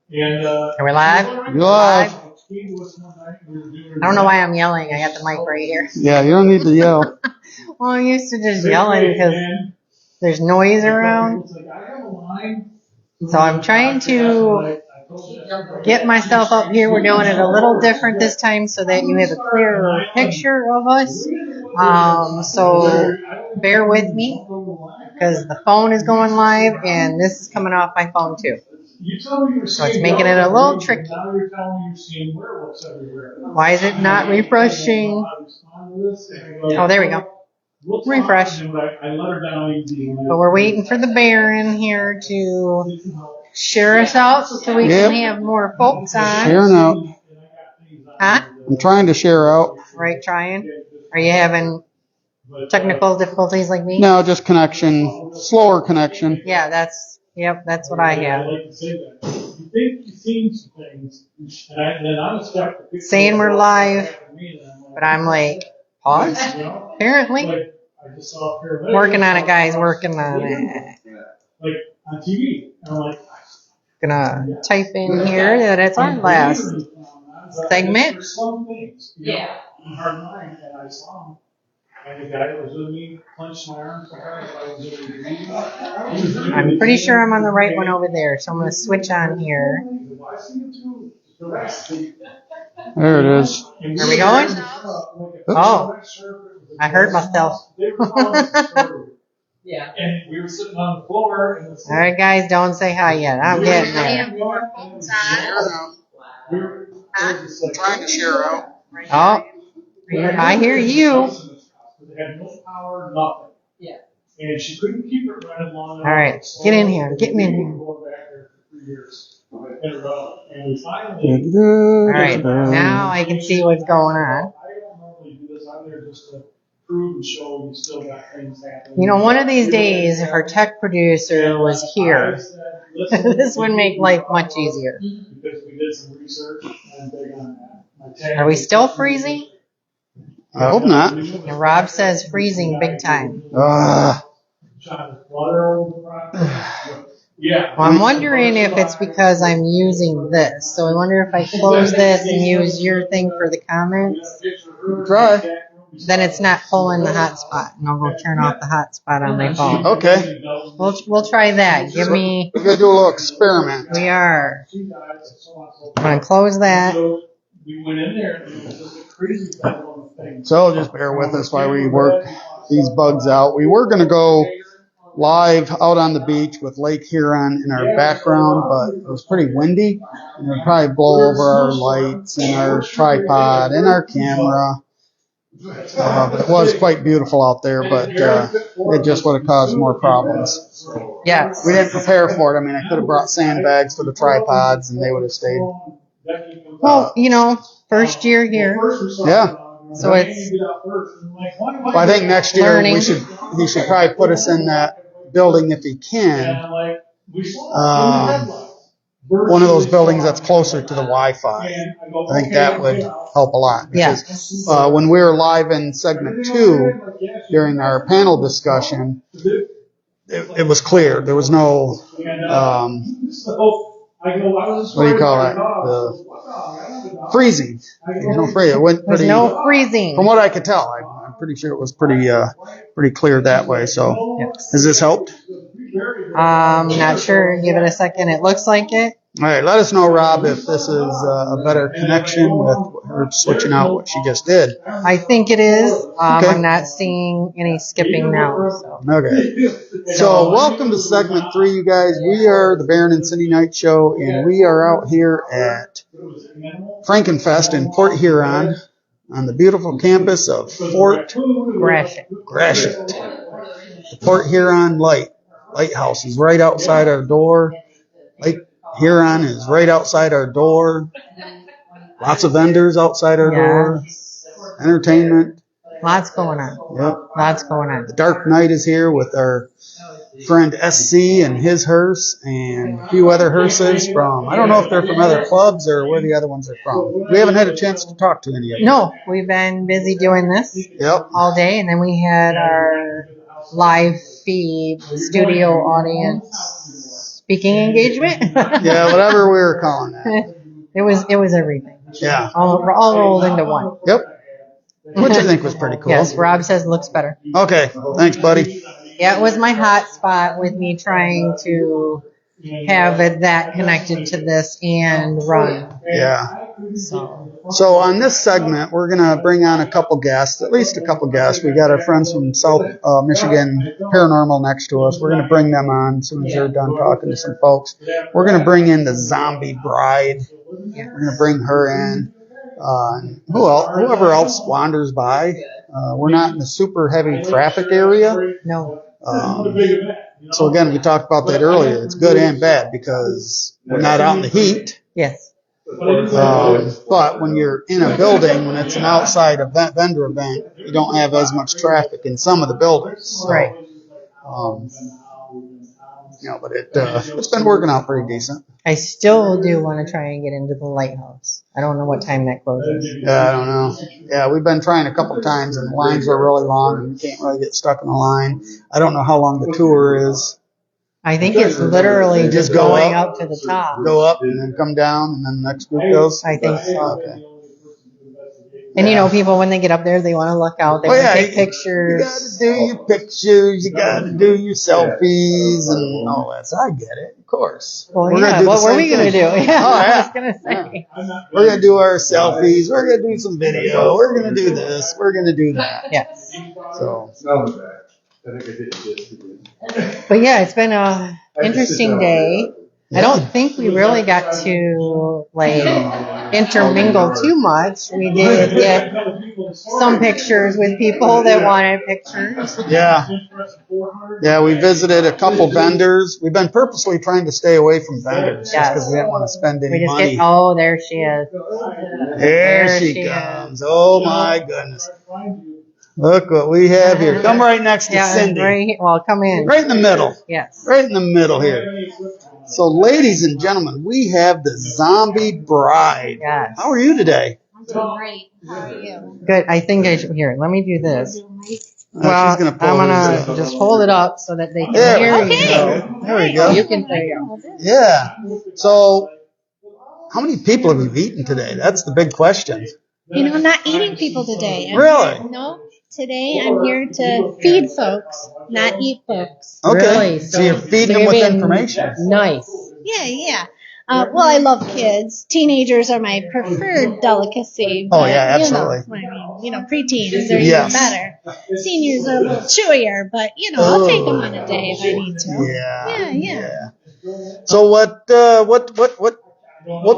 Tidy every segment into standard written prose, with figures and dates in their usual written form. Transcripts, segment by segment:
Are we live? You're live. I don't know why I'm yelling. I got the mic right here. Yeah, you don't need to yell. Well, I'm used to just yelling because there's noise around. So I'm trying to get myself up here. We're doing it a little different this time so that you have a clearer picture of us. So bear with me because the phone is going live and this is coming off my phone too. So it's making it a little tricky. Why is it not refreshing? Oh, there we go. Refresh. But we're waiting for the Baron here to share us out so we can have more folks on. Sharing out. Huh? I'm trying to share out. Right, trying? Are you having technical difficulties like me? No, just connection. Slower connection. Yeah, that's what I have. Saying we're live, but I'm like, pause? Apparently. Working on it, guys, working on it. Gonna type in here that it's our last segment. Yeah. I'm pretty sure I'm on the right one over there, so I'm gonna switch on here. There it is. Are we going? Oh, I heard myself. Yeah. And we were sitting on the floor. And all right, guys, don't say hi yet. I'm getting there. I'm trying to share out. Oh, I hear you. They had no power, nothing. Yeah. And she couldn't keep it running long enough. All right, get in here. Get me in here. Going back there for 3 years in a row. And we finally. All right, now I can see what's going on. I don't normally do this. I'm there just to prove and show you still got things happening. You know, one of these days, if our tech producer was here, this would make life much easier. Because we did some research and big on that. Are we still freezing? I hope not. And Rob says freezing big time. Yeah. Well, I'm wondering if it's because I'm using this. So I wonder if I close this and use your thing for the comments. Try. Then it's not pulling the hotspot, and I'll go turn off the hotspot on my phone. Okay. We'll try that. Give me. We're gonna do a little experiment. We are. I'm gonna close that. We went in there and it was just a crazy thing. So just bear with us while we work these bugs out. We were gonna go live out on the beach with Lake Huron in our background, but it was pretty windy, and it would probably blow over our lights and our tripod and our camera. But it was quite beautiful out there, but it just would have caused more problems. Yes. We didn't prepare for it. I mean, I could have brought sandbags for the tripods, and they would have stayed. Well, you know, first year here. Yeah. So it's. Well, I think next year he should probably put us in that building if he can. One of those buildings that's closer to the Wi-Fi. I think that would help a lot. Because, when we were live in segment 2 during our panel discussion, it was clear. There was no, what do you call that? The freezing. There's no freezing. It went pretty, There's no freezing. From what I could tell, I'm pretty sure it was pretty clear that way. So, Yes. Has this helped? Not sure. Give it a second. It looks like it. All right, let us know, Rob, if this is a better connection with her switching out what she just did. I think it is. Okay. I'm not seeing any skipping now. So. Okay. So welcome to segment 3, you guys. We are the Baron and Sindee Night Show, and we are out here at FrankenFest in Port Huron on the beautiful campus of Fort Gratiot. The Port Huron Lighthouse is right outside our door. Lake Huron is right outside our door. Lots of vendors outside our door. Entertainment. Lots going on. Yep. Lots going on. The Dark Knight is here with our friend SC and his hearse and a few other hearses from, I don't know if they're from other clubs or where the other ones are from. We haven't had a chance to talk to any of them. No, we've been busy doing this all day, and then we had our live feed studio audience speaking engagement. Yeah, whatever we were calling that. It was everything. Yeah. All rolled into one. Yep. Which I think was pretty cool. Yes, Rob says looks better. Okay. Thanks, buddy. Yeah, it was my hot spot with me trying to have that connected to this and run. Yeah. So So on this segment, we're going to bring on a couple guests, at least a couple guests. We got our friends from South Michigan Paranormal next to us. We're going to bring them on as soon as they're done talking to some folks. We're going to bring in the Zombie Bride. We're going to bring her in. Whoever else wanders by. We're not in a super heavy traffic area. no. So again, we talked about that earlier. It's good and bad because we're not out in the heat. Yes. But when you're in a building, when it's an outside vendor event, you don't have as much traffic in some of the buildings. So, Right. But it's been working out pretty decent. I still do want to try and get into the lighthouse. I don't know what time that closes. Yeah, I don't know. Yeah, we've been trying a couple times, and the lines are really long, and we can't really get stuck in the line. I don't know how long the tour is. I think it's literally just go going up, up to the top. Go up and then come down, and then the next group goes. I think so. Okay. And people, when they get up there, they want to look out. They want to take pictures. You got to do your pictures. You got to do your selfies and all that. So I get it, of course. Well, what were we going to do? Yeah, I was going to say. Yeah. We're going to do our selfies. We're going to do some video. We're going to do this. We're going to do that. Yes. So. But yeah, it's been a interesting day. I don't think we really got to intermingle too much. We did get some pictures with people that wanted pictures. Yeah. Yeah, we visited a couple vendors. We've been purposely trying to stay away from vendors just because we didn't want to spend any money. There she is. There she comes. Oh my goodness. Look what we have here. Come right next to Sindee. Come in. Right in the middle. Yes. Right in the middle here. So, ladies and gentlemen, we have the Zombie Bride. Yes. How are you today? I'm doing great. How are you? Good. I think I should. Here, let me do this. Well, she's gonna I'm going to just hold it up so that they can hear you. There we go. You can hear you. Yeah. So, how many people have you eaten today? That's the big question. I'm not eating people today. Really? No. Today I'm here to feed folks, not eat folks. Okay. Really? So you're feeding them with information. Nice. Yeah. Well, I love kids. Teenagers are my preferred delicacy. Oh, yeah, absolutely. Preteens, they're even better. Seniors are a little chewier, but, I'll take them on a day if I need to. Yeah. So what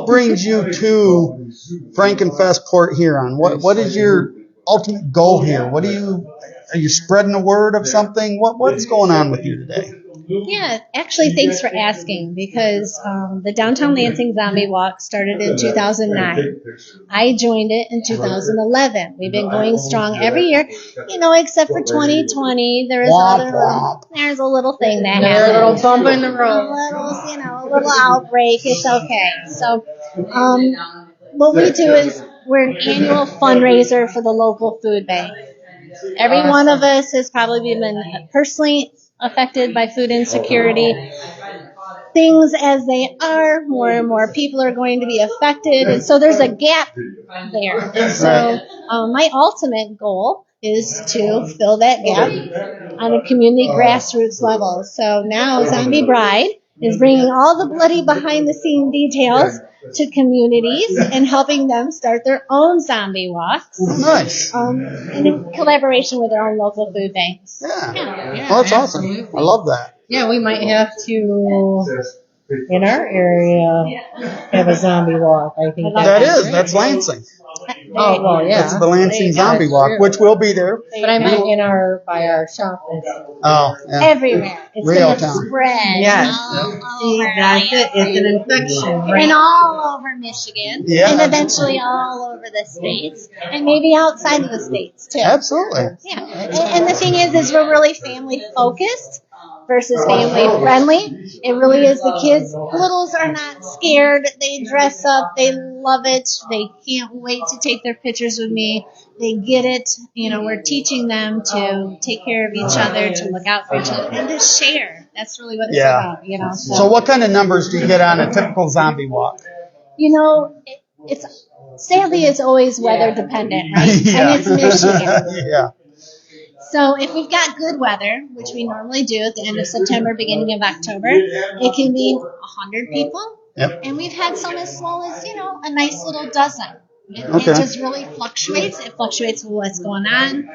brings you to FrankenFest-Port Huron? What is your ultimate goal here? Are you spreading the word of something? What's going on with you today? Yeah, actually, thanks for asking, because the Downtown Lansing Zombie Walk started in 2009. I joined it in 2011. We've been going strong every year, except for 2020. There's a little thing that happened. A little bump in the road. A little outbreak. It's okay. So, what we do is we're an annual fundraiser for the local food bank. Every one of us has probably been personally affected by food insecurity. Things as they are, more and more people are going to be affected, and so there's a gap there. So my ultimate goal is to fill that gap on a community grassroots level. So now Zombie Bride is bringing all the bloody behind-the-scene details to communities and helping them start their own zombie walks. Nice. In collaboration with their own local food banks. Yeah. Well, that's awesome. I love that. Yeah, we might have to, in our area, have a zombie walk. I think that's Lansing. Oh, well, yeah. That's the Lansing Zombie Walk, which will be there. But I meant by our shop. Oh, yeah. Everywhere. It's going to spread. Yes. See, that's it. It's an infection. Right? And all over Michigan. Yeah. And eventually all over the states. And maybe outside of the states, too. Absolutely. Yeah. And the thing is we're really family focused versus family friendly. It really is. The kids, littles are not scared. They dress up. They love it. They can't wait to take their pictures with me. They get it. We're teaching them to take care of each other, to look out for each other, and to share. That's really what it's Yeah. about, you know. So what kind of numbers do you get on a typical zombie walk? You know, it's sadly it's always weather dependent, right? Yeah. And it's Michigan. Yeah. So if we've got good weather, which we normally do at the end of September, beginning of October, it can be 100 people. Yep. And we've had some as small as, you know, a nice little dozen. It Okay. just really fluctuates. It fluctuates with what's going on.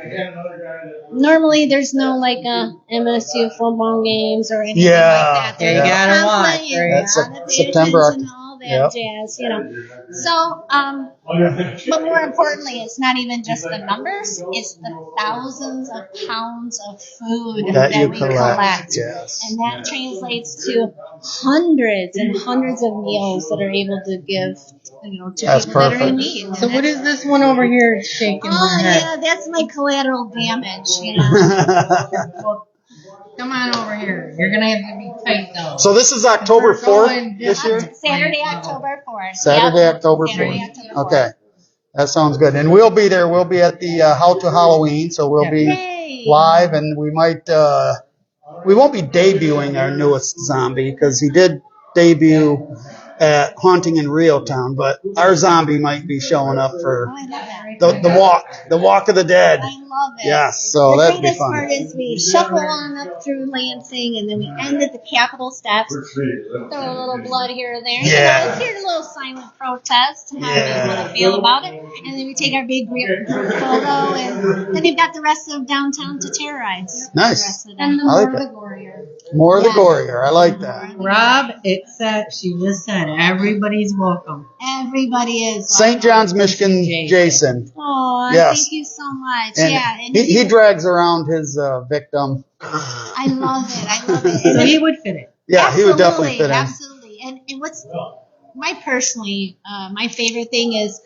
Normally, there's no like MSU football games or anything Yeah. like that. Yeah, you gotta watch, right? That's September, September, and all that yep. jazz, you know. So, but more importantly, it's not even just the numbers; it's the thousands of pounds of food That you we collect, yes. and that translates to hundreds and hundreds of meals that are able to give, you know, to That's people that are in perfect. need. So what is this one over here shaking Oh her head? yeah, that's my collateral damage. You know. Well, come on over here. You're gonna have to be tight though. So this is October We're 4th going this year? Saturday, October 4th. Saturday, Yep. October Saturday, 4th. October 4th. Okay. That sounds good. And we'll be there. We'll be at the How to Halloween, so we'll be Yay. live, and we might we won't be debuting our newest zombie because he did debut at Haunting in Reeltown, but our zombie might be showing up for Oh, I love that. the walk of the dead. I love it. Yes, so the that'd be greatest fun. part is we shuffle on up through Lansing, and then we end at the Capitol steps. Throw a little blood here or there. Yeah. You know, it's here a little silent protest, how Yeah. we want to feel about it. And then we take our big group photo, and then we've got the rest of downtown to terrorize. Nice. The rest of the And day. the I like more that. the warrior. More of the Yeah. Gorier. I like that. Rob, it said, she just said, everybody's welcome. Everybody is. St. John's, Michigan, Jason. Oh, Yes. thank you so much. And yeah. And he drags around his victim. I love it. I love it. So he would fit it. Yeah, he would definitely fit in. Absolutely. And what's my favorite thing is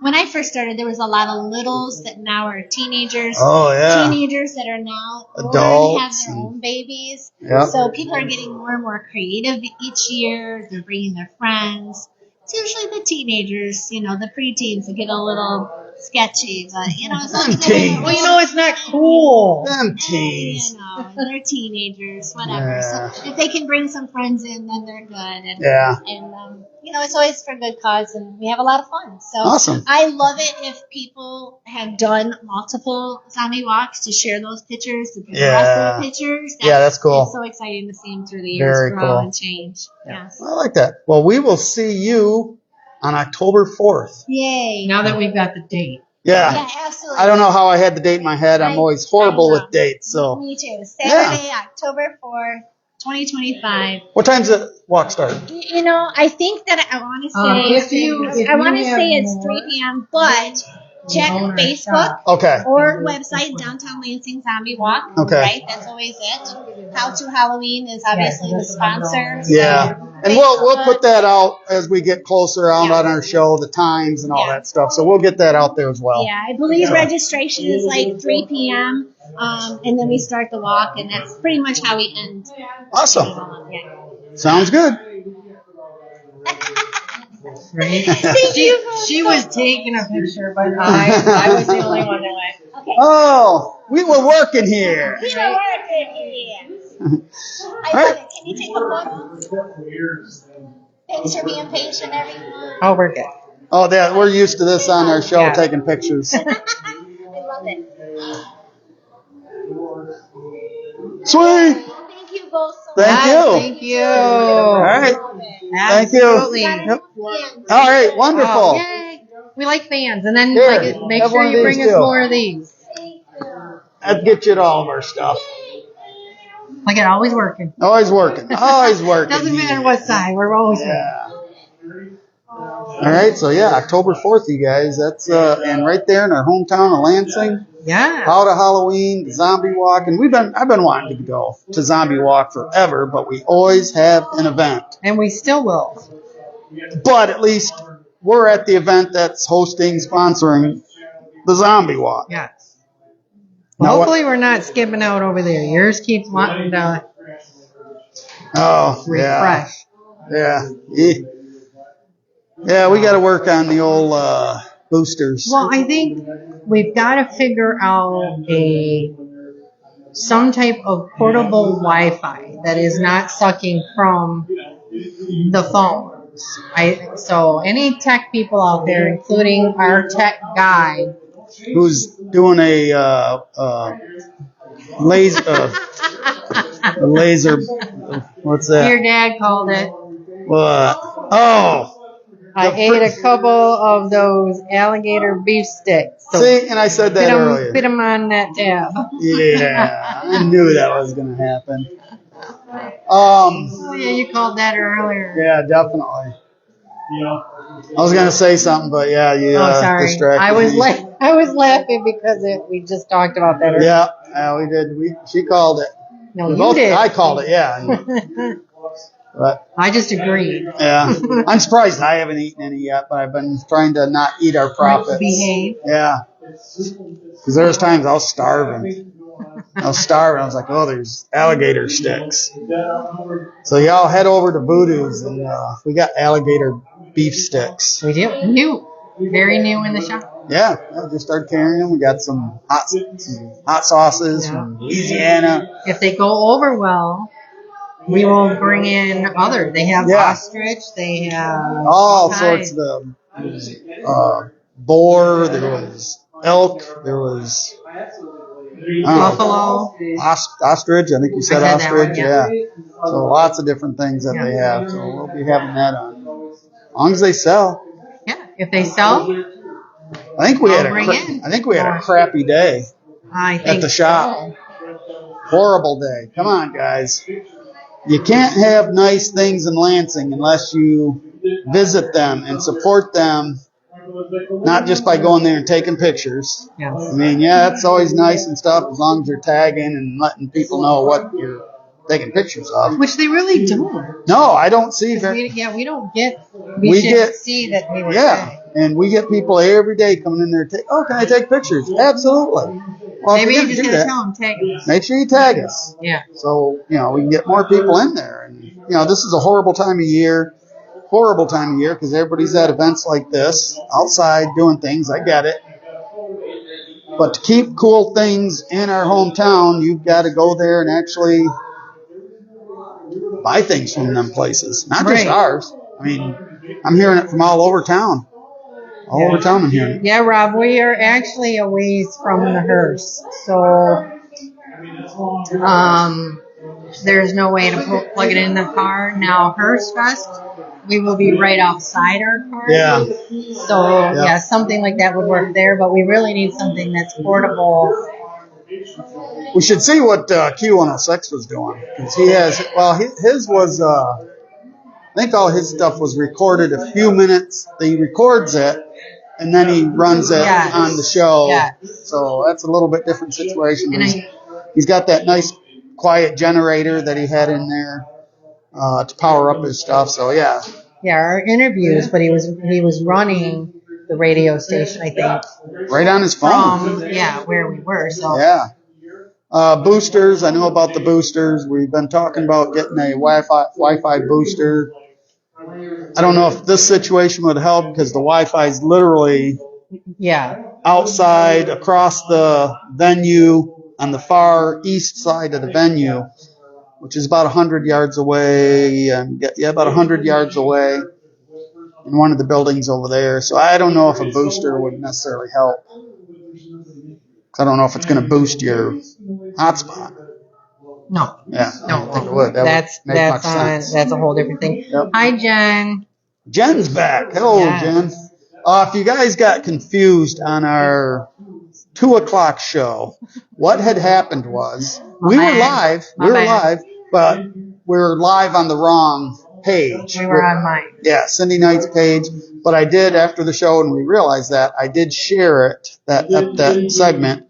when I first started, there was a lot of littles that now are teenagers. Oh, yeah. Teenagers that are now older and have Adults their and- own babies. Yep. So people are getting more and more creative each year. They're bringing their friends. It's usually the teenagers, you know, the preteens that get a little sketchy, but you know, as long as they're Teens. Well, you know, it's not cool. Them you teens. know, they're teenagers, whatever. Yeah. So if they can bring some friends in, then they're good. And, Yeah. and you know, it's always for good cause, and we have a lot of fun. So Awesome. I love it if people have done multiple zombie walks to share those pictures, to Yeah. the pictures. Yeah, that's cool. It's so exciting to see them through the years Very grow cool. and change. Yes. I like that. Well, we will see you on October 4th. Yay. Now that we've got the date. Yeah. Yeah, absolutely. I don't know how I had the date in my head. I'm always horrible with dates. So, Me too. Saturday, October 4th, 2025. what time's the walk start? You know, I think that I want to say If you I want to have say it's more 3 p.m. But check owner Facebook shop. Okay. or website Downtown Lansing Zombie Walk. Okay. Right, that's always it. How to Halloween is obviously the sponsor. Yeah. So And we'll put that out as we get closer out on our show, the times and all Yeah. that stuff. So we'll get that out there as well. Yeah, I believe registration is like 3 p.m. And then we start the walk, and that's pretty much how we end. Awesome. Yeah. Sounds good. Right? Thank you. She was taking a picture, but I was the only one that went. Okay. Oh, we were working here. We were working here. I love it. Can you take a photo? Thanks for being patient, everyone. Oh, we're good. Oh, yeah, we're used to this on our show, Yeah. taking pictures. I love it. Sweet. Thank you both so Thank much. you. Thank you. All right. Thank you. Absolutely. Yep. All right. Wonderful. Oh, yay. We like fans. And then Here, make have sure one of you bring these us too. more of these. That'd get you to all of our stuff. Like it always working. Always working. Always working. Doesn't matter what side. We're always Yeah. All right. So yeah, October 4th, you guys. That's and right there in our hometown of Lansing. Yeah. How to Halloween, Zombie Walk, and I've been wanting to go to Zombie Walk forever, but we always have an event. And we still will. But at least we're at the event that's hosting, sponsoring the Zombie Walk. Yes. Now Well, what- hopefully we're not skipping out over there. Yours keeps wanting to Oh, yeah. refresh. Yeah. Yeah, we got to work on the old boosters. Well, I think we've got to figure out some type of portable Wi-Fi that is not sucking from the phones. So any tech people out there, including our tech guy, who's doing a laser, what's that? Your dad called it. What? Oh. I ate a couple of those alligator beef sticks. So see, and I said that earlier. Fit them on that tab. Yeah, I knew that was going to happen. Oh, yeah, you called that earlier. Yeah, definitely. I was going to say something, but yeah, you sorry. distracted I was me. I was laughing because we just talked about that earlier. Yeah, we did. She called it. No, you did. I called it, yeah. But, I just agreed. yeah. I'm surprised I haven't eaten any yet, but I've been trying to not eat our profits. Behave. Yeah. Because there's times I was starving. I was like, oh, there's alligator sticks. So y'all head over to Voodoo's, and we got alligator beef sticks. We do. New. Very new in the shop. Yeah, just started carrying them. We got some hot sauces from Louisiana. If they go over well, we will bring in other. They have ostrich. They have all sorts of them. Boar. There was elk. There was buffalo. Ostrich. I think you said ostrich. One, yeah. So lots of different things that they have. So we'll be having that on. As long as they sell. Yeah, if they sell, I think we had a crappy day at the shop. So. Horrible day. Come on, guys. You can't have nice things in Lansing unless you visit them and support them, not just by going there and taking pictures. Yes. I mean, yeah, it's always nice and stuff as long as you're tagging and letting people know what you're taking pictures of. Which they really don't. No, I don't see that. We don't get. We should see that we were. Yeah, and we get people every day coming in there. Can I take pictures? Absolutely. Well, maybe you just gotta tell them tag us. Make sure you tag us. Yeah. So we can get more people in there, and this is a horrible time of year. Horrible time of year because everybody's at events like this, outside doing things. I get it. But to keep cool things in our hometown, you've got to go there and actually buy things from them places, not just ours. I mean, I'm hearing it from all over town. All over town I'm hearing it. Yeah, Rob, we are actually a ways from the hearse, so there's no way to plug it in the car. Now, Hearse Fest, we will be right outside our car. Yeah. So, something like that would work there, but we really need something that's portable. We should see what Q106 was doing. Because his was, I think all his stuff was recorded a few minutes. He records it, and then he runs it on the show. Yes. So that's a little bit different situation. He's got that nice quiet generator that he had in there to power up his stuff. So, yeah. Yeah, our interviews, but he was running the radio station, I think. Right on his phone. From, where we were. So. Yeah. Boosters, I know about the boosters. We've been talking about getting a Wi-Fi booster. I don't know if this situation would help because the Wi-Fi is literally outside across the venue on the far east side of the venue, which is about 100 yards away. About 100 yards away in one of the buildings over there. So I don't know if a booster would necessarily help. I don't know if it's going to boost your hotspot. No. Yeah. No. I don't think it would. That's a whole different thing. Yep. Hi, Jen. Jen's back. Hello, Jen. If you guys got confused on our 2:00 show, what had happened was we were live, but we were live on the wrong page. We were on mine. Yeah, Sindee Knight's page. But I did, after the show, and we realized that, I did share it, that segment,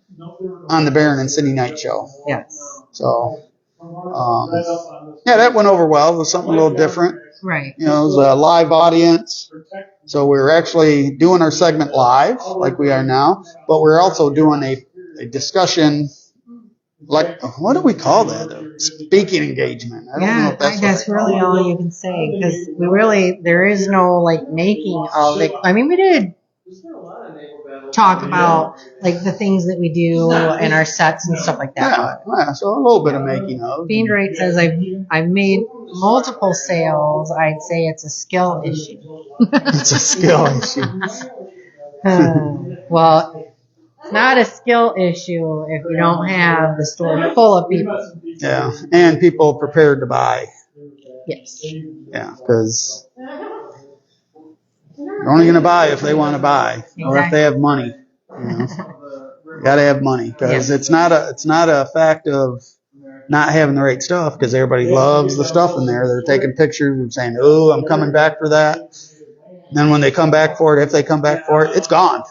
on the Baron and Sindee Knight show. Yes. So, that went over well. It was something a little different. Right. It was a live audience. So we were actually doing our segment live, like we are now, but we're also doing a discussion, like, what do we call that? A speaking engagement. I don't know if that's really all you can say, because there is no, making of it. I mean, we did talk about like the things that we do and our sets and stuff like that. Yeah, so a little bit of making of. Fiend Rate says I've made multiple sales. I'd say it's a skill issue. It's a skill issue. Well, it's not a skill issue if you don't have the store full of people. Yeah, and people prepared to buy. Yes. Yeah, because they're only going to buy if they want to buy, or if they have money. You got to have money, because it's not a fact of not having the right stuff, because everybody loves the stuff in there. They're taking pictures and saying, "Oh, I'm coming back for that." And then when they come back for it, if they come back for it, it's gone.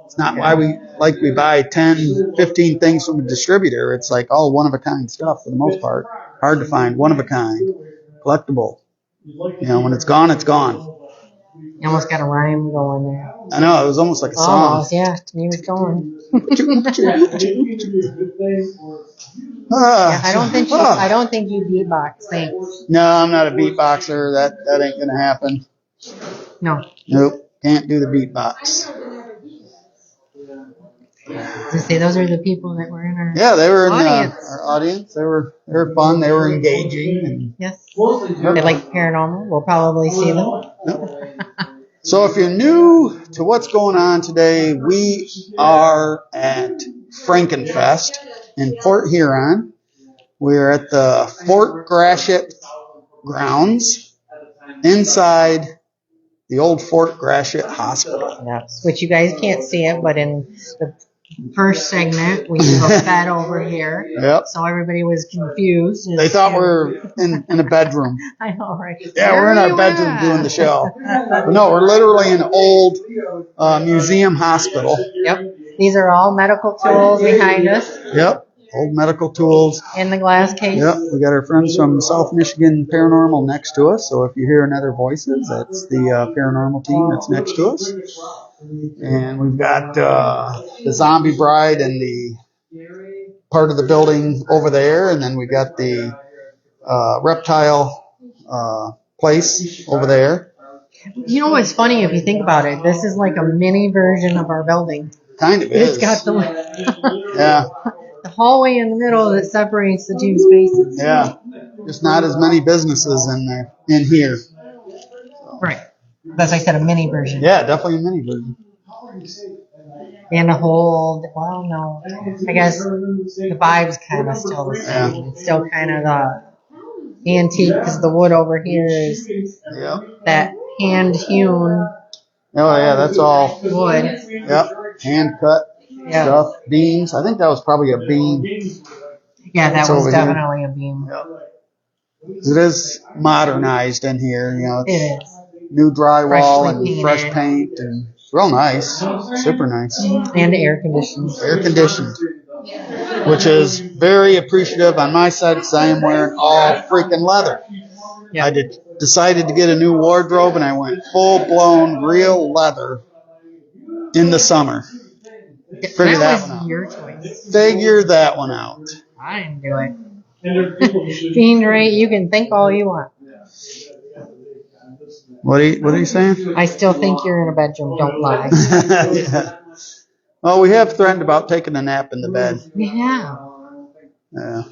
It's not why we buy 10, 15 things from a distributor. It's like all one-of-a-kind stuff for the most part. Hard to find, one-of-a-kind, collectible. When it's gone, it's gone. You almost got a rhyme going there. I know, it was almost like a song. Almost, yeah. He was going. I don't think you beatbox. Thanks. No, I'm not a beatboxer. That ain't gonna happen. No. Nope, can't do the beatbox. Say those are the people that were in our they were in audience. Our audience. They were fun. They were engaging. And yes. They like paranormal. We'll probably see them. So if you're new to what's going on today, we are at FrankenFest in Port Huron. We're at the Fort Gratiot grounds inside the old Fort Gratiot Hospital. Yes. Which you guys can't see it, but in the first segment, we took that over here. Yep. So everybody was confused. They thought we were in a bedroom. I know, right? Yeah, we're in our bedroom doing the show. But no, we're literally in an old museum hospital. Yep. These are all medical tools behind us. Yep. Old medical tools. In the glass case. Yep. We got our friends from South Michigan Paranormal next to us. So if you hear other voices, that's the paranormal team that's next to us. And we've got the Zombie Bride in the part of the building over there. And then we got the reptile place over there. You know what's funny if you think about it? This is like a mini version of our building. Kind of is. It's got the the hallway in the middle that separates the two spaces. Yeah. Just not as many businesses in here. Right. As I said, a mini version. Yeah, definitely a mini version. And a whole, well, no. I guess the vibe's kind of still the same. Yeah. It's still kind of the antique, because the wood over here is that hand-hewn. Oh, yeah, that's all wood. Yep. Hand-cut stuff. Beams. I think that was probably a beam. Yeah, that was definitely a beam. Yep. It is modernized in here. It is. New drywall Freshly and fresh paint, and real nice. Super nice. And air conditioned. Air conditioned. Which is very appreciative on my side, because I am wearing all freaking leather. Yeah. I decided to get a new wardrobe, and I went full-blown real leather in the summer. Figure that one out. Your choice. Figure that one out. I didn't do it. Fiend Rate, you can think all you want. What are you saying? I still think you're in a bedroom. Don't lie. Yeah. Well, we have threatened about taking a nap in the bed. Yeah. Yeah.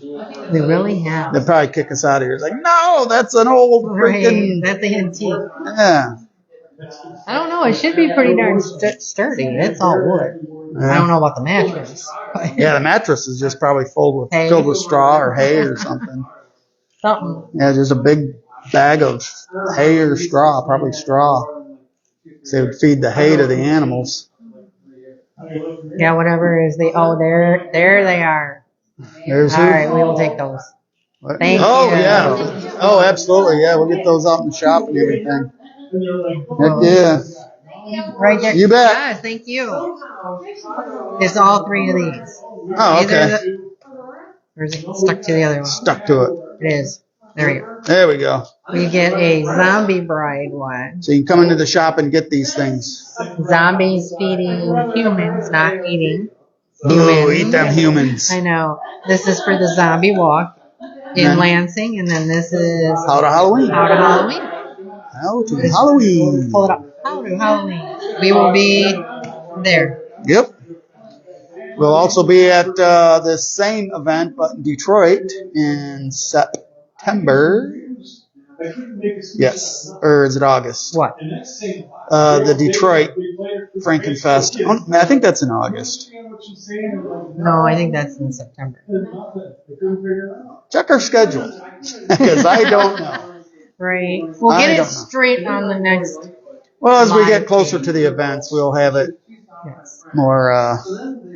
We really have. They'll probably kick us out of here. It's like, no, that's an old freaking... That's the antique. Yeah. I don't know. It should be pretty darn sturdy. It's all wood. Yeah. I don't know about the mattress. Yeah, the mattress is just probably filled with straw or hay or something. Something. Yeah, just a big bag of hay or straw, probably straw. So they would feed the hay to the animals. Yeah, whatever is there they are. There's all right, we will take those. What? Thank you. Yeah. Oh, absolutely. Yeah, we'll get those out in the shop and everything. Heck yeah. Right there. You bet. Yes, thank you. It's all three of these. Oh, okay. Or is it stuck to the other one? Stuck to it. It is. There we go. There we go. We get a Zombie Bride one. So you can come into the shop and get these things. Zombies feeding humans, not eating humans. Oh, eat them humans. I know. This is for the zombie walk in Lansing, and then this is How to Halloween. How to Halloween. How to Halloween. Pull it up. How do Halloween? We will be there. Yep. We'll also be at this same event, but in Detroit in September. Yes, or is it August? What? The Detroit FrankenFest. I think that's in August. No, I think that's in September. Check our schedule, because I don't know. Right. We'll I get don't it know. straight on the next. Well, as we get closer to the events, we'll have it Yes. more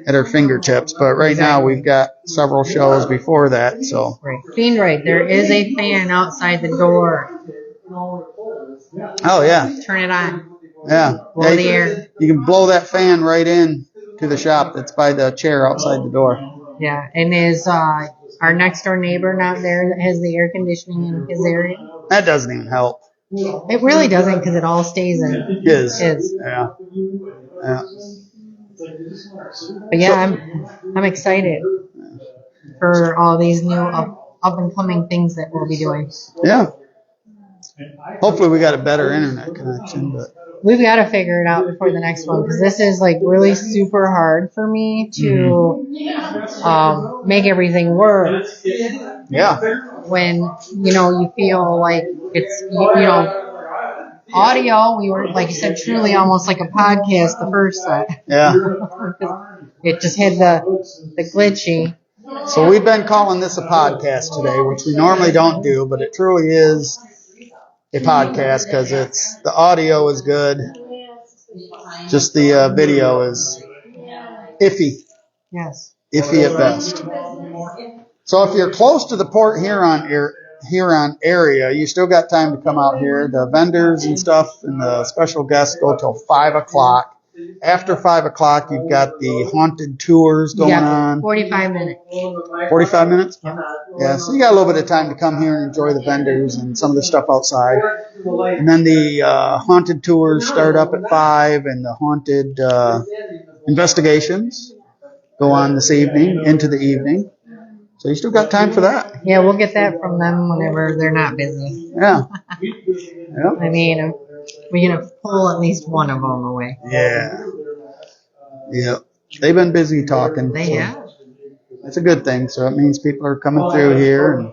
at our fingertips. But right now, we've got several shows before that, so. Right. Fiend right. There is a fan outside the door. Oh, yeah. Turn it on. Yeah. Blow Yeah, the air. You can blow that fan right in to the shop that's by the chair outside the door. Yeah. And is our next door neighbor not there that has the air conditioning in his area? That doesn't even help. It really doesn't because it all stays in His. his. Yeah. Yeah. But yeah, I'm excited for all these new up and coming things that we'll be doing. Yeah. Hopefully we got a better internet connection, but We've got to figure it out before the next one because this is like really super hard for me to make everything work. yeah. When you feel like it's audio. We were, like you said, truly almost like a podcast the first set. Yeah. It just had the glitchy. So we've been calling this a podcast today, which we normally don't do, but it truly is a podcast because the audio is good. Just the video is iffy. Yes. Iffy at best. So if you're close to the Port Huron area, you still got time to come out here. The vendors and stuff and the special guests go till 5 o'clock. After 5 o'clock, you've got the haunted tours going on. 45 minutes. 45 minutes? Yeah, so you got a little bit of time to come here and enjoy the vendors and some of the stuff outside. And then the haunted tours start up at 5, and the haunted investigations go on this evening, into the evening. So you still got time for that. Yeah, we'll get that from them whenever they're not busy. Yeah. Yep. I mean, we're going to pull at least one of them away. Yeah. Yep. They've been busy talking. They have. That's a good thing. So it means people are coming through here and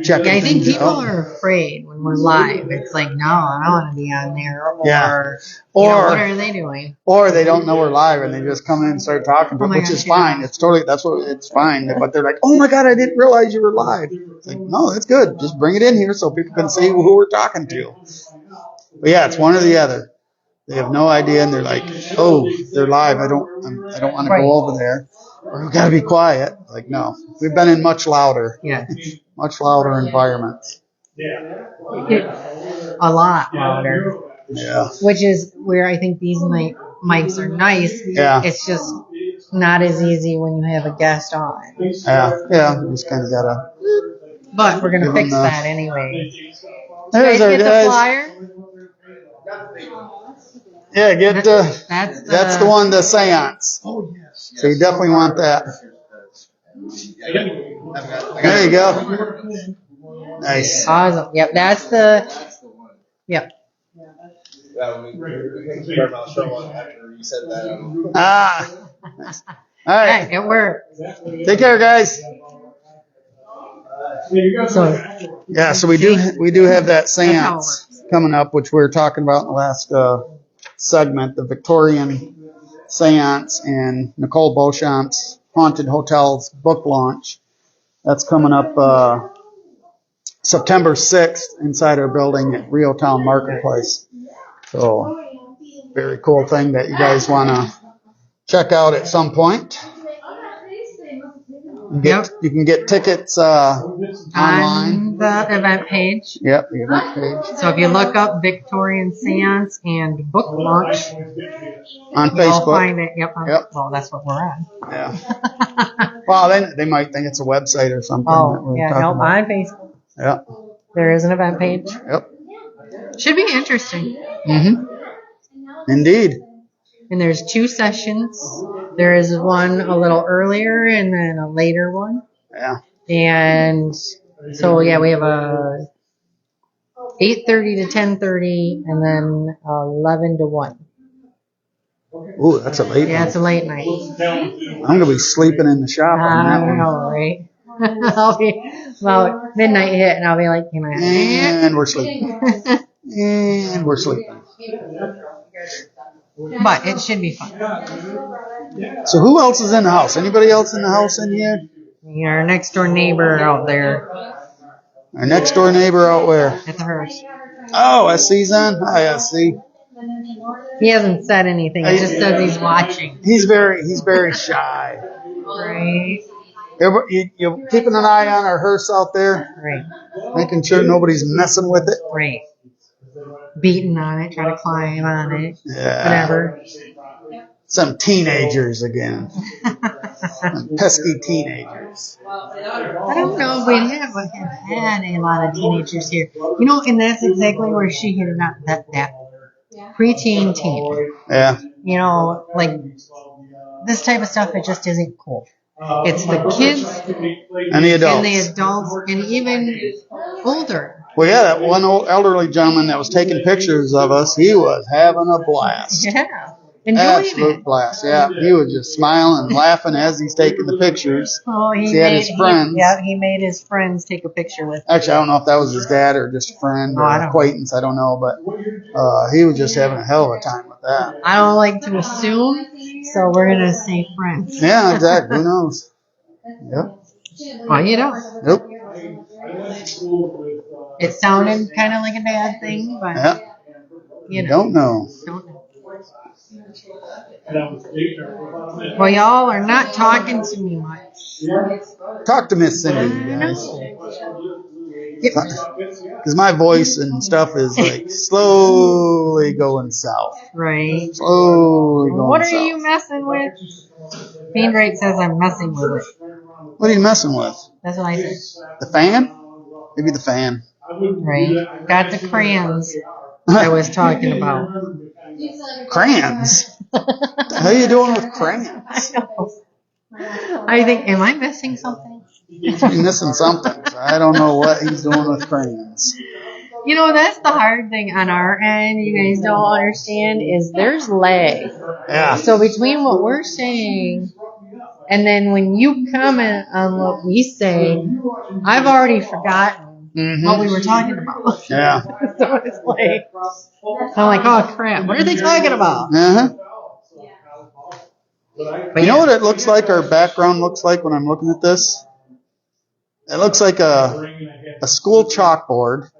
checking Yeah, I think things people out. are afraid when we're live. It's like, no, I don't want to be on there. Or, Yeah. what are they doing? Or they don't know we're live and they just come in and start talking, Oh my which gosh, is fine. yeah. It's fine. But they're like, oh my God, I didn't realize you were live. It's like, no, that's good. Just bring it in here so people can see who we're talking to. But yeah, it's one or the other. They have no idea and they're like, oh, they're live. I don't want to Right. go over there. Or we've got to be quiet. Like, no, we've been in much louder environments. A lot louder. Yeah. Which is where I think these mics are nice. Yeah. It's just not as easy when you have a guest on. Yeah. You just kind of gotta. But we're gonna Give fix them that anyway. There's You our guys get the guys. flyer? Yeah, get That's the one, the seance. Oh yes. So you definitely want that. There you go. Nice. Awesome. Yep, that's the. Yep. Ah. Nice. All right. Hey, it worked. Take care, guys. So Yeah, so we do have that seance coming up, which we were talking about in the last segment, the Victorian seance and Nicole Beauchamp's Haunted Hotels book launch. That's coming up September 6th inside our building at Rio Town Marketplace. So very cool thing that you guys want to check out at some point. You can get tickets online. on the event page. Yep, the event page. So if you look up Victorian Seance and book launch On you'll Facebook. find it. Yep. Yep. Well, that's what we're on. Yeah. Well, they might think it's a website or something. that Oh, we're yeah. talking Nope. about. On Facebook. Yep. There is an event page. Yep. Should be interesting. Mm-hmm. Indeed. And there's 2 sessions. There is one a little earlier and then a later one. Yeah. And so, yeah, we have 8:30 to 10:30, and then 11 to 1. Ooh, that's a late Yeah, one. it's a late night. I'm going to be sleeping in the shop on that I one. know, right? I'll be about midnight hit, and I'll be like, can I? And we're sleeping. And we're sleeping. But it should be fun. So who else is in the house? Anybody else in the house in here? Our next door neighbor out there Our next door neighbor out where? at the hearse. Oh, SC's on? Hi, SC. He hasn't said anything. He just says he's watching. He's very shy. Right. You're keeping an eye on our hearse out there? Right. Making sure nobody's messing with it? Right. Beating on it, trying to climb on it. Yeah. Whatever. Some teenagers again. Some pesky teenagers. I don't know if we have had a lot of teenagers here. You know, and that's exactly where she hit it up. That preteen teen. Yeah. You know, like this type of stuff, it just isn't cool. It's the kids And the adults. and the adults and even older. Well, yeah, that one old elderly gentleman that was taking pictures of us, he was having a blast. Yeah. Enjoying Absolute it. blast. Yeah, he was just smiling and laughing as he's taking the pictures. Oh, he had his friends. He made his friends take a picture with him. Actually, I don't know if that was his dad or just a friend or an acquaintance. I don't know, but he was just having a hell of a time with that. I don't like to assume, so we're gonna say friends. Yeah, exactly. Who knows? Yep. Well, you don't. Nope. It sounded kind of like a bad thing, but Yeah. you know. Don't know. Don't know. Well, y'all are not talking to me much. Talk to Miss Cindy, you guys. Because my voice and stuff is like slowly going south. Right. Slowly going What south. are you messing with? Bean Drake says I'm messing with it. What are you messing with? That's what I said. The fan? Maybe the fan. Right. Got the crayons I was talking about. Crayons? How are you doing with crayons? I think, am I missing something? He's missing something. I don't know what he's doing with crayons. You know, that's the hard thing on our end, you guys don't understand, is there's lag. Yeah. So between what we're saying and then when you comment on what we say, I've already forgotten what we were talking about. Yeah. So it's like, I'm like, oh crap, what are they talking about? Uh-huh. But You know what it looks like, our background looks like when I'm looking at this? It looks like a school chalkboard,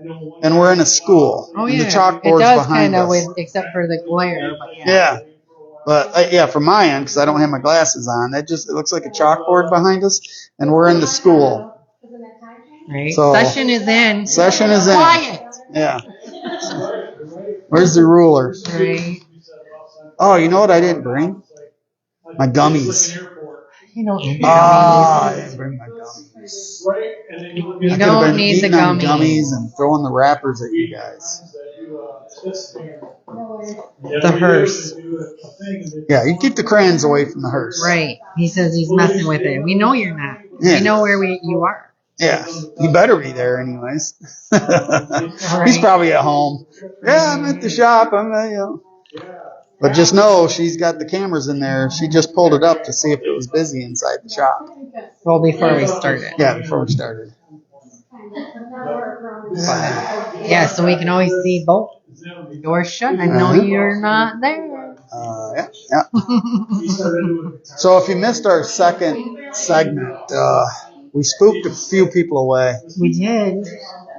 and we're in a school. Oh and yeah, the chalkboard's it does behind kind of, us. except for the glare. But yeah. Yeah. But, yeah, from my end, because I don't have my glasses on, it looks like a chalkboard behind us, and we're in the school. Right. So, Session is in. Session is in. Quiet. Yeah. Where's the ruler? Right. Oh, you know what I didn't bring? My gummies. You don't need the I gummies. didn't bring my gummies. You I could've don't been need the eating on gummies. and throwing the wrappers at you guys. The hearse. Yeah, you keep the crayons away from the hearse. Right. He says he's messing with it. We know you're not. Yeah. We know where you are. Yeah, you better be there anyways. He's Right. probably at home. Yeah, I'm at the shop. But just know she's got the cameras in there. She just pulled it up to see if it was busy inside the shop. Well, before we started. Yeah, before we started. Yeah, so we can always see both doors shut. I know you're not there. Yeah. So if you missed our second segment, we spooked a few people away. We did.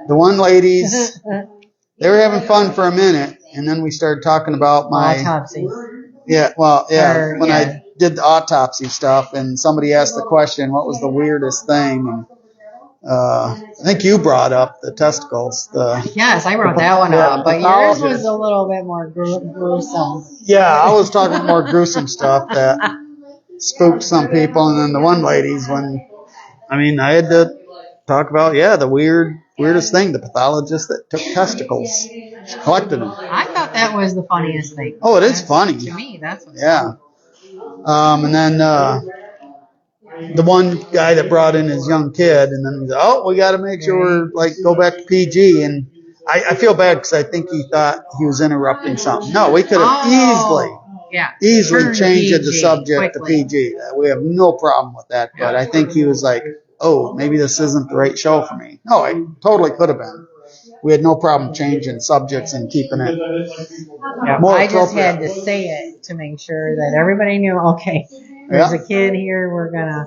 The one ladies, they were having fun for a minute, and then we started talking about my Autopsy. Yeah, well, yeah, when yeah. I did the autopsy stuff, and somebody asked the question, what was the weirdest thing? And I think you brought up the testicles. Yes, I wrote that one Yeah, up, but yours pathologist. was a little bit more gruesome. Yeah, I was talking more gruesome stuff that spooked some people, and then the one ladies, I had to talk about, the weirdest thing, the pathologist that took testicles, collected them. I thought that was the funniest thing. Oh, it is funny. To me, that's what. Yeah. And then the one guy that brought in his young kid, and then we got to make sure we're go back to PG. And I feel bad because I think he thought he was interrupting something. No, we could have Yeah. easily Turn changed the PG subject quickly. to PG. We have no problem with that. But I think he was like, oh, maybe this isn't the right show for me. No, it totally could have been. We had no problem changing subjects and keeping it Yeah, more I just had appropriate. to say it to make sure that everybody knew, okay, there's a kid here, we're gonna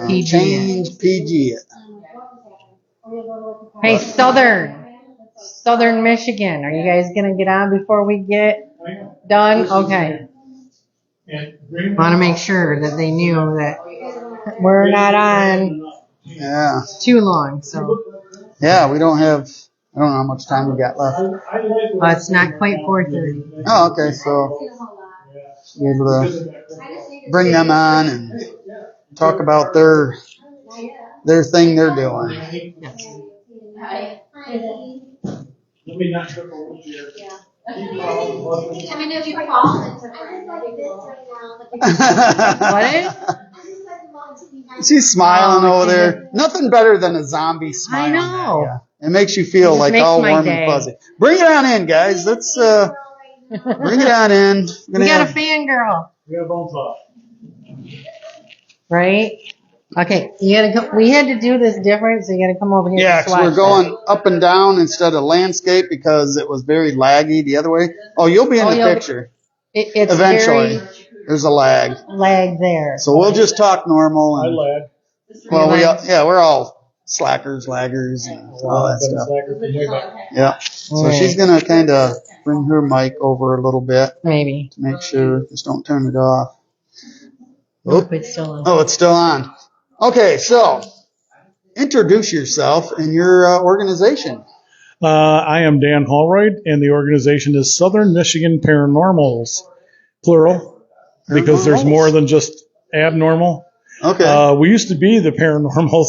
PG it. change PG it. Hey, Southern Michigan, are you guys gonna get on before we get done? Okay. Want to make sure that they knew that we're not on Yeah. too long, so. Yeah, I don't know how much time we got left. It's not quite 4:30. Oh, okay, so be able to bring them on and talk about their thing they're doing. Let me not trip over here. I mean, if you fall, it's What? She's smiling Oh, over there. Nothing better than a zombie smile. I know. It makes you feel It like makes all my warm day. and fuzzy. Bring it on in, guys. Let's bring it on in. We got a fangirl, We got a bone saw. right? Okay, you gotta come. We had to do this different, so you gotta come over here. Yeah, and because we're swatch going up and down instead of landscape because it was very laggy the other way. Oh, you'll be in the you'll be- picture. It's Eventually. very There's a lag. lag there. So we'll just talk normal. I And, lad. well, You we're all slackers, laggers, and all that Been a stuff. slacker from way back. Yeah. So Right. she's going to kind of bring her mic over a little bit Maybe. to make sure. Just don't turn it off. Nope, it's still on. Oh, it's still on. Okay, so introduce yourself and your organization. I am Dan Holroyd, and the organization is Southern Michigan Paranormals, plural, because there's Paranormals. more than just abnormal. Okay. We used to be the Paranormals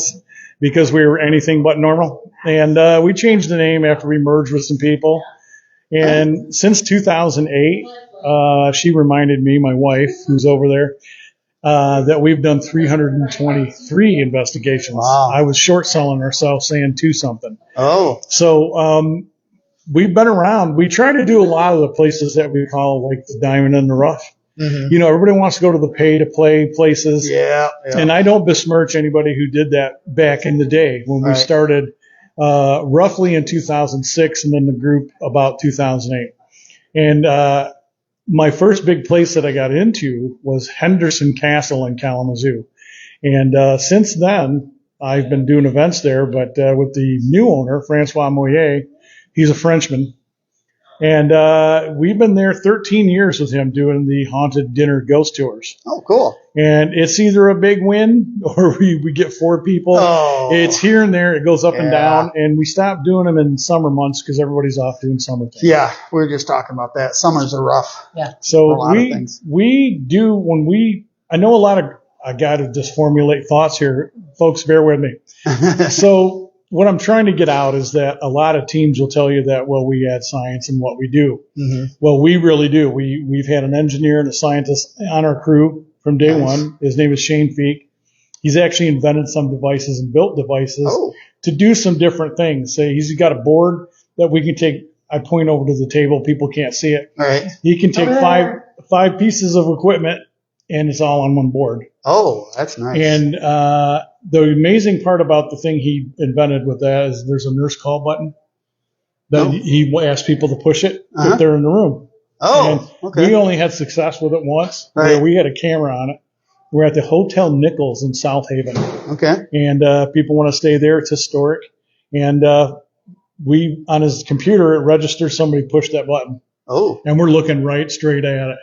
because we were anything but normal, and we changed the name after we merged with some people. And since 2008, she reminded me, my wife, who's over there, that we've done 323 investigations. Wow. I was short selling ourselves saying 2 something. Oh. So we've been around. We try to do a lot of the places that we call like the diamond in the rough. Mm-hmm. You know, everybody wants to go to the pay to play places. Yeah. And I don't besmirch anybody who did that back in the day when we Right. started roughly in 2006 and then the group about 2008. And my first big place that I got into was Henderson Castle in Kalamazoo. And since then, I've been doing events there, but with the new owner, Francois Moyer, he's a Frenchman. And we've been there 13 years with him doing the haunted dinner ghost tours. Oh, cool. And it's either a big win or we get 4 people. Oh. It's here and there. It goes up and Yeah. down. And we stopped doing them in summer months because everybody's off doing summer things. Yeah, we were just talking about that. Summers are rough. Yeah. A So lot of things. we do I know a lot of, I got to just formulate thoughts here. Folks, bear with me. So what I'm trying to get out is that a lot of teams will tell you that, well, we add science in what we do. Mm-hmm. Well, we really do. We've had an engineer and a scientist on our crew from day Nice. one. His name is Shane Feek. He's actually invented some devices and built devices Oh. to do some different things. Say he's got a board that we can take. I point over to the table. People can't see it. All right. He can take five pieces of equipment and it's all on one board. Oh, that's nice. And the amazing part about the thing he invented with that is there's a nurse call button that he asked people to push it if they're in the room. Oh, And okay. we only had success with it once Right. where we had a camera on it. We're at the Hotel Nichols in South Haven. Okay. And people want to stay there. It's historic. And we, on his computer, it registers somebody pushed that button. Oh, And we're looking right straight at it.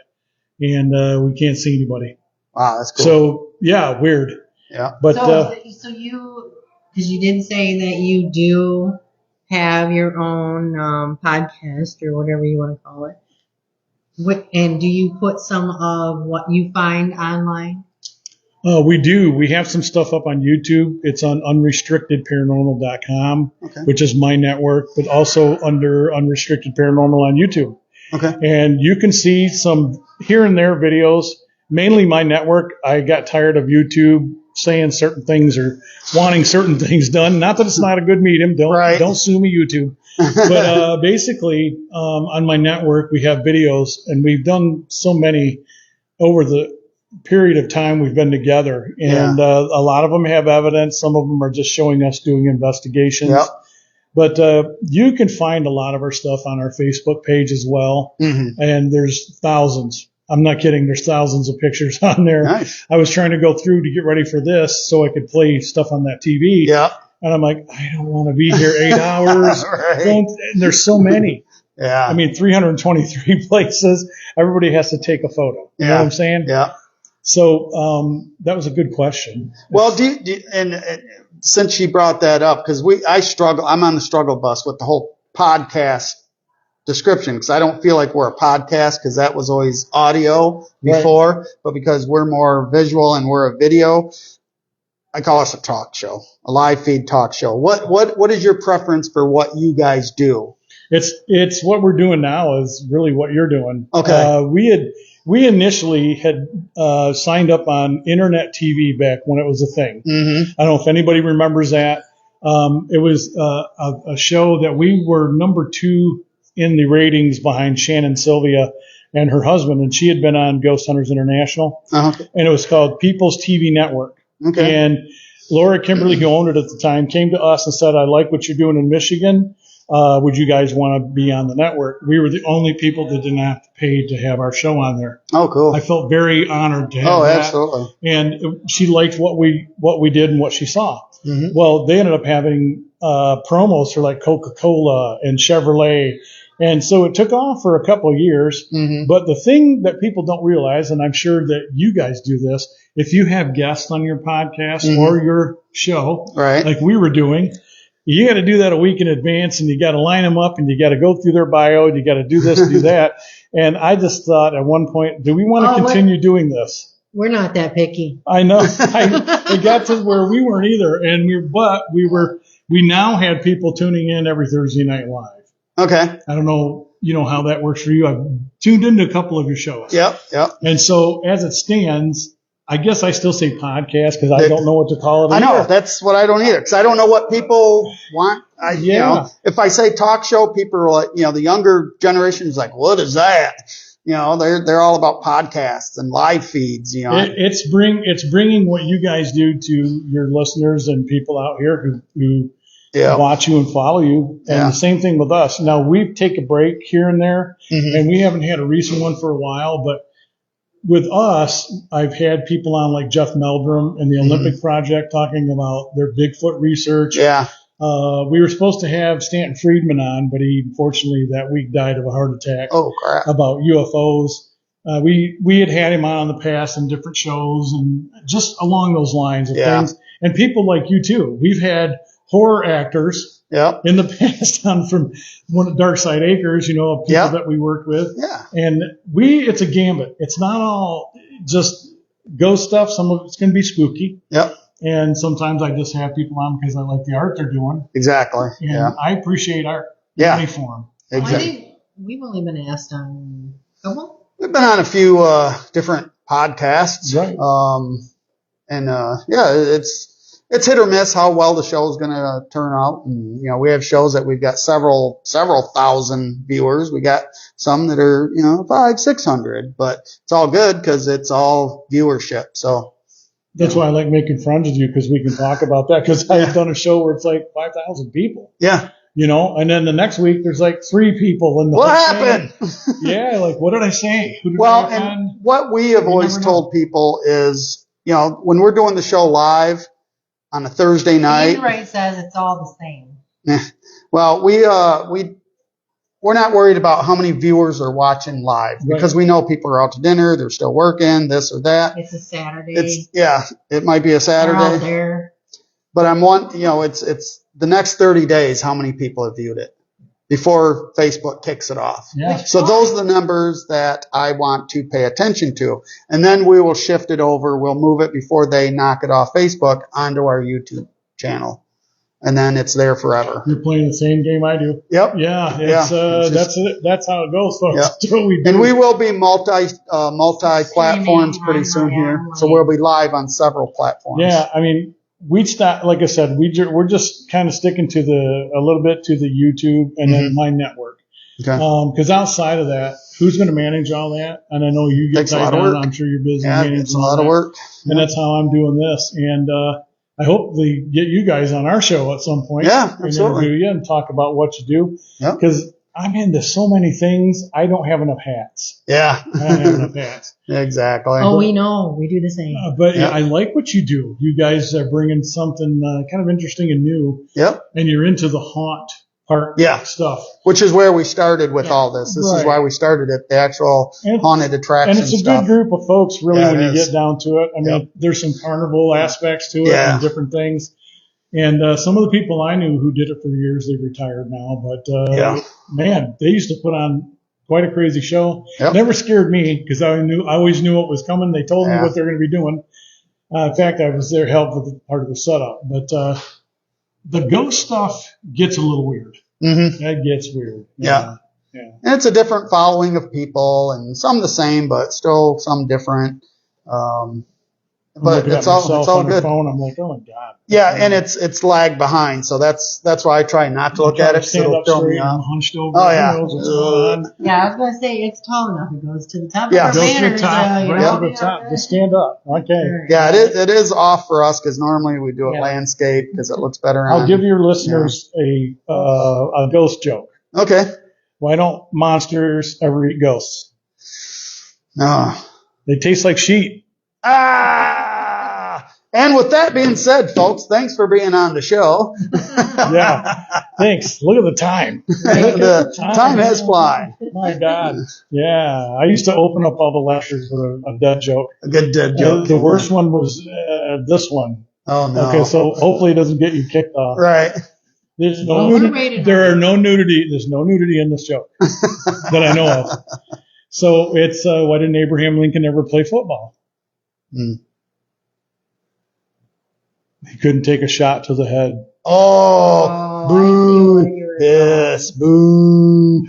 And we can't see anybody. wow, that's cool. So, yeah, weird. Yeah. But So you, because you did say that you do have your own podcast or whatever you want to call it. And do you put some of what you find online? we do. We have some stuff up on YouTube. It's on unrestrictedparanormal.com, which is my network, but also under Unrestricted Paranormal on YouTube. Okay. And you can see some here and there videos, mainly my network. I got tired of YouTube saying certain things or wanting certain things done. Not that it's not a good medium. Don't sue me, YouTube. But basically, on my network, we have videos, and we've done so many over the period of time we've been together. And a lot of them have evidence. Some of them are just showing us doing investigations. Yep. But you can find a lot of our stuff on our Facebook page as well. Mm-hmm. And there's thousands. I'm not kidding. There's thousands of pictures on there. Nice. I was trying to go through to get ready for this so I could play stuff on that TV. Yeah. And I'm like, I don't want to be here 8 hours. Right. And there's so many. Yeah. I mean, 323 places. Everybody has to take a photo. You know what I'm saying? Yeah. So that was a good question. Well, and since she brought that up, because I struggle, I'm on the struggle bus with the whole podcast description, because I don't feel like we're a podcast, because that was always audio before, right. But because we're more visual and we're a video, I call us a talk show, a live feed talk show. What is your preference for what you guys do? It's what we're doing now is really what you're doing. Okay. We initially had signed up on internet TV back when it was a thing. Mm-hmm. I don't know if anybody remembers that. It was a show that we were number 2 in the ratings behind Shannon Sylvia and her husband, and she had been on Ghost Hunters International. Uh-huh. And it was called People's TV Network. Okay. And Laura Kimberly, who owned it at the time, came to us and said, I like what you're doing in Michigan. Would you guys want to be on the network? We were the only people that didn't have to pay to have our show on there. Oh, cool. I felt very honored to have that. Absolutely. And she liked what we did and what she saw. Mm-hmm. Well, they ended up having promos for like Coca-Cola and Chevrolet. And so it took off for a couple of years. Mm-hmm. But the thing that people don't realize, and I'm sure that you guys do this, if you have guests on your podcast mm-hmm. or your show, right, like we were doing, you got to do that a week in advance, and you got to line them up, and you got to go through their bio, and you got to do this, do that. And I just thought at one point, do we want to continue doing this? We're not that picky. I know. It got to where we weren't either, and we now had people tuning in every Thursday night live. Okay. I don't know, how that works for you. I've tuned into a couple of your shows. Yep. And so as it stands, I guess I still say podcast because I don't know what to call it. I know. That's what I don't either, because I don't know what people want. If I say talk show, people are like, the younger generation is like, what is that? They're all about podcasts and live feeds. It's bringing what you guys do to your listeners and people out here who watch you and follow you. And the same thing with us. Now, we take a break here and there, mm-hmm. and we haven't had a recent one for a while, but with us, I've had people on like Jeff Meldrum and the Olympic mm-hmm. Project talking about their Bigfoot research. Yeah. We were supposed to have Stanton Friedman on, but he unfortunately that week died of a heart attack. Oh, crap. About UFOs. We had him on in the past in different shows and just along those lines of things. And people like you too. We've had horror actors in the past on from one of Dark Side Acres, people that we worked with. Yeah. And it's a gambit. It's not all just ghost stuff. Some of it's going to be spooky. Yep. And sometimes I just have people on because I like the art they're doing. Exactly. And I appreciate art. Yeah. Any form. Exactly. I think we've only been asked on a couple. We've been on a few different podcasts. Right. It's hit or miss how well the show is going to turn out. And, we have shows that we've got several thousand viewers. We got some that are, 500, 600, but it's all good because it's all viewership. So that's why I like making friends with you, because we can talk about that, because I've done a show where it's like 5,000 people. Yeah. And then the next week there's like 3 people in the what happened? Yeah, like what did I say? Who did well, I and what we have always told people is, when we're doing the show live on a Thursday night. Right says it's all the same. Well, we're not worried about how many viewers are watching live, because we know people are out to dinner, they're still working, this or that. It's a Saturday. It might be a Saturday. They're out there. But it's the next 30 days how many people have viewed it before Facebook kicks it off. Yeah. So those are the numbers that I want to pay attention to. And then we will shift it over. We'll move it before they knock it off Facebook onto our YouTube channel. and then it's there forever. You're playing the same game I do. Yep. Yeah, Yeah. that's how it goes, folks. Yep. That's what we do. And we will be multi-platforms pretty soon here. So we'll be live on several platforms. Yeah, I mean, we start, like I said, we're just kind of sticking to a little bit to the YouTube and then my network. Okay. Because outside of that, who's going to manage all that? And I know you get Takes a lot tied of down. work. I'm sure you're busy Yeah, managing it's a all lot that. of work. And that's how I'm doing this. And I hope they get you guys on our show at some point. Yeah, and absolutely. interview you and talk about what you do. Yep. Because I'm into so many things. I don't have enough hats. Yeah. I don't have enough hats. Exactly. Oh, we know. We do the same. But Yep. I like what you do. You guys are bringing something kind of interesting and new. Yep. And you're into the haunt part stuff. Which is where we started with all this. This is Right. why we started it, the actual haunted attraction And it's a stuff. good group of folks, really, Yeah, when it you is. get down to it. I mean, there's some carnival aspects to it Yeah. and different things. And some of the people I knew who did it for years, they've retired now. But, man, they used to put on quite a crazy show. Yep. Never scared me because I always knew what was coming. They told me Yeah. what they're going to be doing. In fact, I was there help with part of the setup. But the ghost stuff gets a little weird. Mm-hmm. That gets weird. Yeah. Yeah. And it's a different following of people, and some the same, but still some different. I'm But looking it's at all myself good. on the phone. I'm like, oh my god. Yeah, and it's lagged behind, so that's why I try not to look at it, 'cause Stand it'll up throw me straight and off. hunched over. Oh, Who yeah. knows what's going on? Yeah, I was going to say, it's tall enough. It goes to the top Yeah. of Go our to the banners. top, you right know? to the top. Just stand up. Okay. Yeah, it is off for us because normally we do it Yeah. landscape because it looks better on. I'll give your listeners a ghost joke. Okay. Why don't monsters ever eat ghosts? No. They taste like sheep. And with that being said, folks, thanks for being on the show. Yeah. Thanks. Look at the time. The time has flown. My God. Yeah. I used to open up all the lectures with a dead joke. A good dead joke. The worst one was this one. Oh no. Okay, so hopefully it doesn't get you kicked off. Right. There's no Well, we're nudity. rated There R. are no nudity. There's no nudity in this joke that I know of. So it's why didn't Abraham Lincoln ever play football? Hmm. He couldn't take a shot to the head. Oh, I see boo. where you were Yes, boo.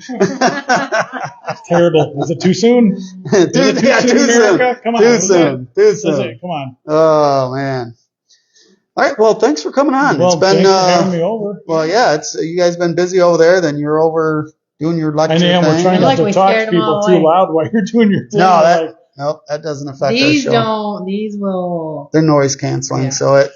Terrible. Was it too soon? Too soon. America? Come on. Too was soon. it? Too Was soon. it? Come on. Oh man. All right. Well, thanks for coming on. Well, It's been thanks for having me over. well, yeah. It's you guys been busy over there. Then you're over doing your lecture I am. We're thing. trying Like not we to talk to scared 'em people all too away. loud while you're doing your thing. No, that doesn't affect These our show. don't. These will. They're noise canceling, Yeah. so it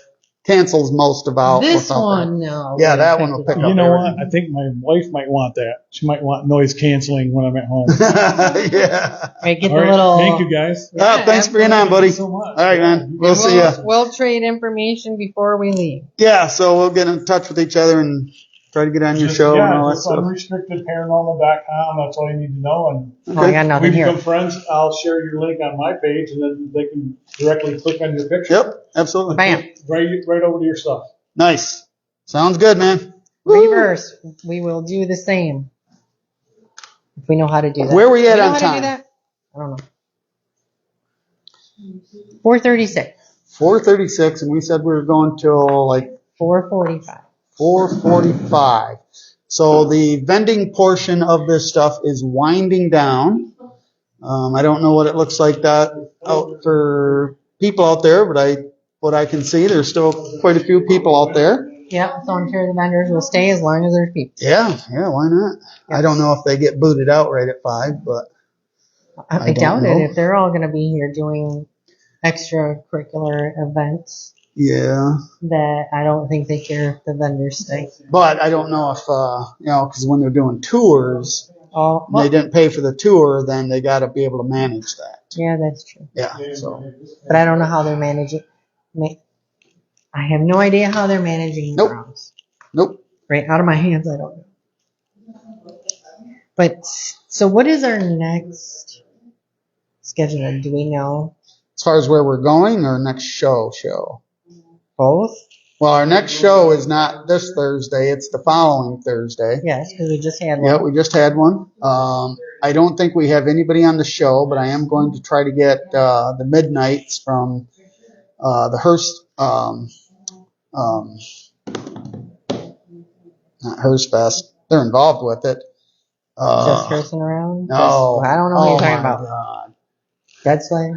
cancels most about This what's out one, no. Yeah, that one will pick You up know everything. what? I think my wife might want that. She might want noise canceling when I'm at home. there. Yeah. Right, get All the right. little. Thank you, guys. Yeah, Thanks for being on, buddy. Thank you so much. All right, man. We'll see ya. We'll trade information before we leave. Yeah, so we'll get in touch with each other and try to get on your show and all that just stuff. unrestrictedparanormal.com. That's all you need to know. And Oh, I got we nothing become here. friends. I'll share your link on my page, and then they can directly click on your picture. Yep, absolutely. Bam. Right over to your stuff. Nice. Sounds good, man. Woo. Reverse. We will do the same. If we know how to do that. Where were you at know on how to time? do that? I don't know. 4:36. 4:36, and we said we were going till like 4:45. 4:45. So the vending portion of this stuff is winding down. I don't know what it looks like that out for people out there, but what I can see, there's still quite a few people out there. Yep. So I'm sure the vendors will stay as long as there's people. Yeah, why not? I don't know if they get booted out right at 5, but I don't doubt know. it if they're all going to be here doing extracurricular events. yeah. That I don't think they care if the vendors stay. But I don't know if, because when they're doing tours, Oh, and they didn't pay for the tour, then they got to be able to manage that. yeah, that's true. Yeah, so. But I don't know how they're managing. I have no idea how they're managing Nope. crowds. Nope. Right out of my hands, I don't know. But so, what is our next schedule? Do we know? As far as where we're going, or next show? Both? Well, our next show is not this Thursday, it's the following Thursday. Yes, because we just had one. Yeah, we just had one. I don't think we have anybody on the show, but I am going to try to get the Midnights from the Hearst not Hearst-Fest. They're involved with it. Just cursing around? No. I don't know what you're talking my about. God. Dead sled?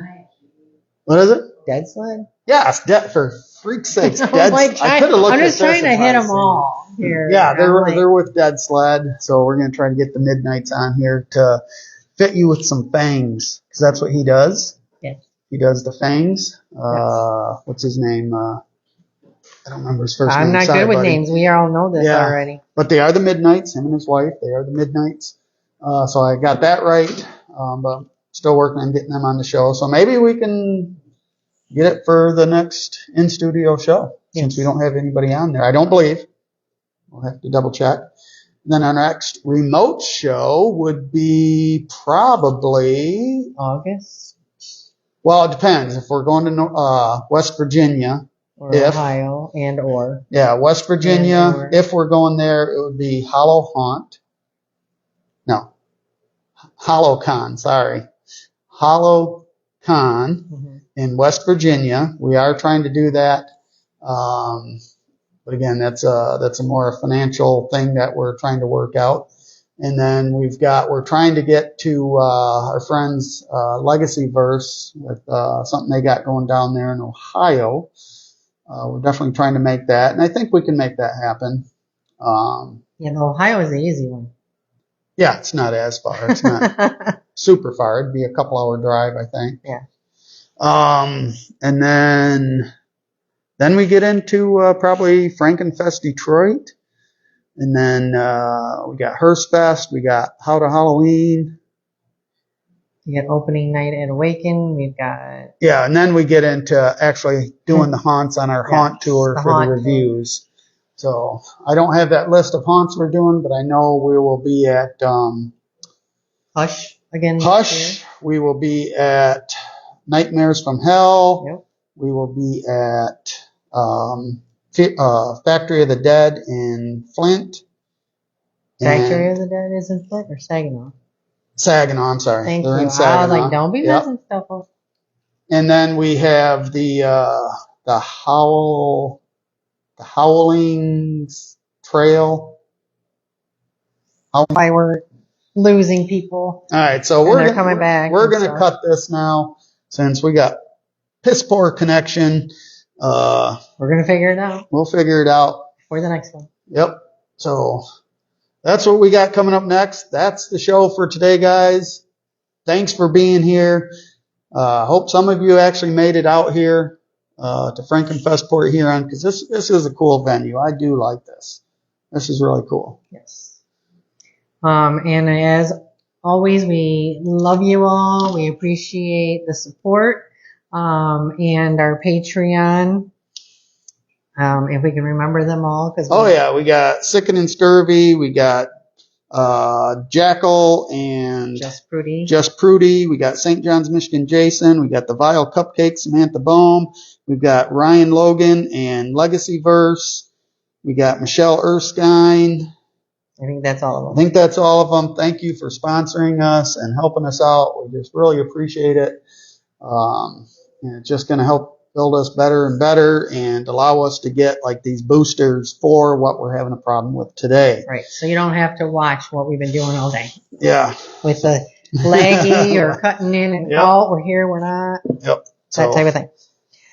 What is it? Dead sled? Yes, for freak's sakes, I'm Dead like, I could have looked I'm at just this trying to and hit probably them seen all here. it. Yeah, I'm they're with Dead Sled, so we're gonna try to get the Midnights on here to fit you with some fangs, because that's what he does. Yes. He does the fangs. Yes. What's his name? I don't remember his first name. I'm not Sorry, good with buddy. names. We all know this Yeah. already. But they are the Midnights, him and his wife. They are the Midnights. So I got that right. But still working on getting them on the show. So maybe we can get it for the next in-studio show, since we don't have anybody on there. I don't believe. We'll have to double check. And then our next remote show would be probably August well, it depends. If we're going to West Virginia, or Ohio or. Yeah, West Virginia. And/or. If we're going there, it would be HoloCon, sorry. HoloCon in West Virginia. We are trying to do that. But again, that's a more financial thing that we're trying to work out. And then we're trying to get to our friends Legacy Verse with something they got going down there in Ohio. We're definitely trying to make that, and I think we can make that happen. Ohio is the easy one. Yeah, it's not as far. It's not super far. It'd be a couple hour drive, I think. Yeah. And then we get into probably FrankenFest Detroit. And then we got Hearst-Fest. We got How to Halloween. You got opening night at Awaken. We've got. Yeah, and then we get into actually doing the haunts on our haunt tour for the reviews. So I don't have that list of haunts we're doing, but I know we will be at Hush again. Hush. We will be at Nightmares from Hell. Yep. We will be at Factory of the Dead in Flint. Factory of the Dead is in Flint or Saginaw? Saginaw, I'm sorry. Thank They're you. in Saginaw. I was like, don't be messing stuff up. And then we have the Howlings Trail. Why we're losing people. All right, so they're coming back. We're going to cut this now since we got piss poor connection. We're going to figure it out. We'll figure it out For the next one. Yep. So that's what we got coming up next. That's the show for today, guys. Thanks for being here. Hope some of you actually made it out here to FrankenFest-Port Huron, because this is a cool venue. I do like this. This is really cool. Yes. And as always, we love you all. We appreciate the support. And our Patreon. If we can remember them all. Yeah, we got Sickin' and Scurvy. We got Jackal and Just Prudy. We got St. John's, Michigan Jason. We got the Vile Cupcake, Samantha Bohm. We've got Ryan Logan and Legacy Verse. We got Michelle Erskine. I think that's all of them. I think that's all of them. Thank you for sponsoring us and helping us out. We just really appreciate it. And it's just going to help build us better and better and allow us to get like these boosters for what we're having a problem with today. Right. So you don't have to watch what we've been doing all day. Yeah. With the laggy or cutting in and out. We're here, we're not. Yep. That type of thing.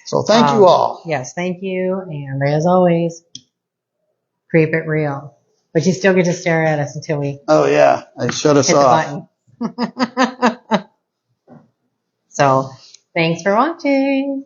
So thank you all. Yes, thank you. And as always, creep it real. But you still get to stare at us until we they shut us off. The button. So thanks for watching.